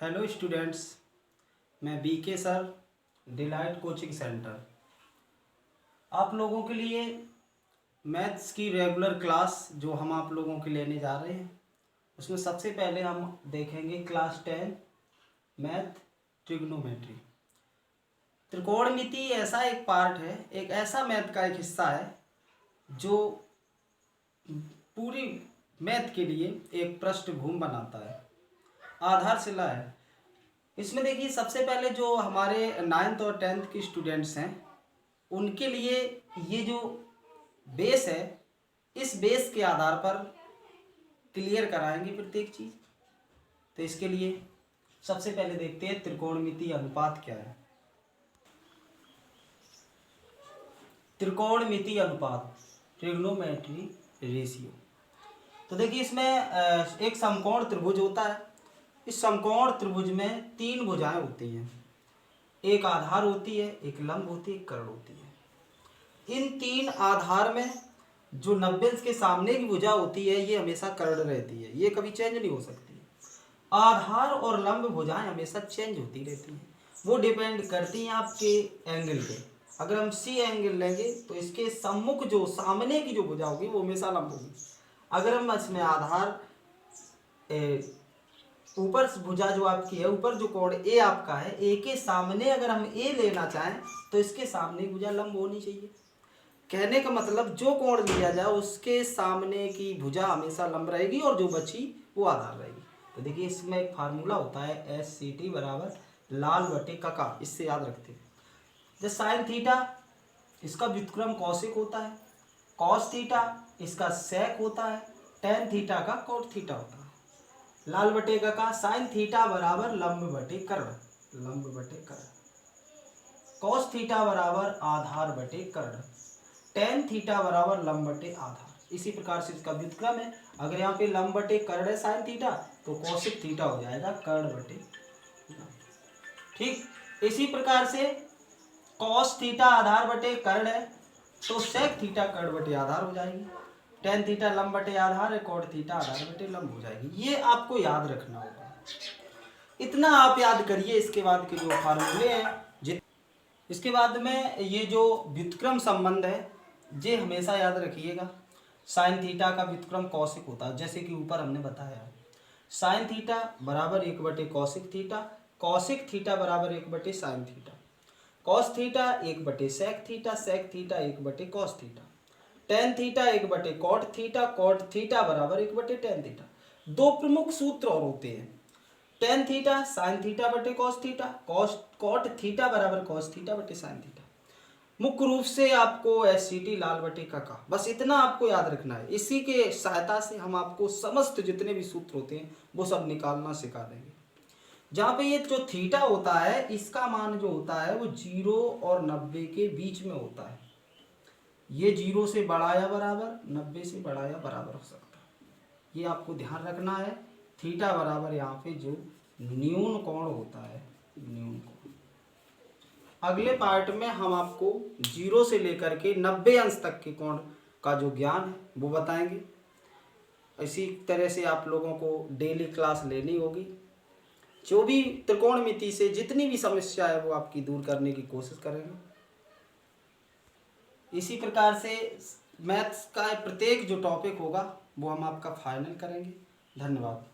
Hello students, मैं BK sir, delight coaching centre आप लोगों के लिए मैथ्स की रेगुलर क्लास जो हम आप लोगों के लेने जा रहे हैं उसमें सबसे पहले हम देखेंगे क्लास 10 मैथ ट्रिग्नोमेट्री। त्रिकोणमिति ऐसा एक पार्ट है, एक ऐसा मैथ का एक हिस्सा है जो पूरी मैथ के लिए एक पृष्ठभूमि बनाता है, आधारशिला है। इसमें देखिए सबसे पहले जो हमारे 9th और 10th के स्टूडेंट्स हैं उनके लिए ये जो बेस है, इस बेस के आधार पर क्लियर कराएंगे प्रत्येक चीज़। तो इसके लिए सबसे पहले देखते हैं त्रिकोणमिति अनुपात क्या है। त्रिकोणमिति अनुपात, ट्रिग्नोमेट्री रेशियो। तो देखिए इसमें एक समकोण त्रिभुज होता है। इस समकोण त्रिभुज में 3 भुजाएं होती हैं, एक आधार होती है, एक लंब होती है, एक कर्ण होती है। इन 3 आधार में जो 90 अंश के सामने की भुजा होती है ये हमेशा कर्ण रहती है, ये कभी चेंज नहीं हो सकती। आधार और लंब भुजाएं हमेशा चेंज होती रहती हैं, वो डिपेंड करती हैं आपके एंगल पे। अगर हम सी एंगल लेंगे तो इसके सम्मुख जो सामने की जो भुजा होगी वो हमेशा लंब होगी। अगर हम इसमें आधार ऊपर भुजा जो आपकी है, ऊपर जो कोण ए आपका है, ए के सामने अगर हम ए लेना चाहें तो इसके सामने भुजा लंब होनी चाहिए। कहने का मतलब जो कोण लिया जाए उसके सामने की भुजा हमेशा लंब रहेगी और जो बची वो आधार रहेगी। तो देखिए इसमें एक फार्मूला होता है एस सी टी बराबर लाल बटे कका, इससे याद रखते हैं। जैसे साइन थीटा इसका व्युत्क्रम कौशिक होता है, कॉस थीटा इसका सेक होता है, टेन थीटा का कोट थीटा होता है। लाल बटे का साइन थीटा बराबर लंब बटे कर्ण, लंब बटे कर्ण। कॉस थीटा बराबर आधार बटे कर्ण, टेन थीटा बराबर लंब बटे आधार। इसी प्रकार से इसका व्युत्क्रम है। अगर यहाँ पे लंब बटे कर्ण है साइन थीटा तो कौशिक थीटा हो जाएगा कर्ण बटे। ठीक इसी प्रकार से कॉस थीटा आधार बटे कर्ण है तो सेक थीटा कर्ण बटे आधार हो जाएगी। टेन थीटा लंब बटे आधार है, कॉट थीटा आधार बटे लंब हो जाएगी। ये आपको याद रखना होगा, इतना आप याद करिए। इसके बाद के जो फार्मूले हैं, इसके बाद में ये जो व्युत्क्रम संबंध है ये हमेशा याद रखिएगा। साइन थीटा का व्युत्क्रम कौशिक होता है, जैसे कि ऊपर हमने बताया साइन थीटा बराबर 1 बटे कौशिक थीटा, कौशिक थीटा बराबर 1 बटे साइन थीटा, कॉस थीटा 1 बटे सेक थीटा, सेक थीटा 1 बटे कॉस थीटा, टेन थीटा 1 बटे कॉट थीटा, कॉट थीटा बराबर 1 बटे टेन थीटा। दो प्रमुख सूत्र और होते हैं, टेन थीटा साइन थीटा बटे कॉस थीटा, कॉट थीटा बराबर कॉस थीटा बटे साइन थीटा। मुख्य रूप से आपको एस सी टी लाल बटे का बस इतना आपको याद रखना है। इसी के सहायता से हम आपको समस्त जितने भी सूत्र होते हैं वो सब निकालना सिखा देंगे। जहाँ पे ये जो थीटा होता है इसका मान जो होता है वो 0 और 90 के बीच में होता है। ये 0 से बड़ा या बराबर, 90 से बड़ा या बराबर हो सकता है, ये आपको ध्यान रखना है। थीटा बराबर यहाँ पे जो न्यून कोण होता है, न्यून कोण। अगले पार्ट में हम आपको 0 से लेकर के 90 अंश तक के कोण का जो ज्ञान है वो बताएंगे। इसी तरह से आप लोगों को डेली क्लास लेनी होगी। जो भी त्रिकोणमिति से जितनी भी समस्या है वो आपकी दूर करने की कोशिश करेंगे। इसी प्रकार से मैथ्स का प्रत्येक जो टॉपिक होगा वो हम आपका फाइनल करेंगे। धन्यवाद।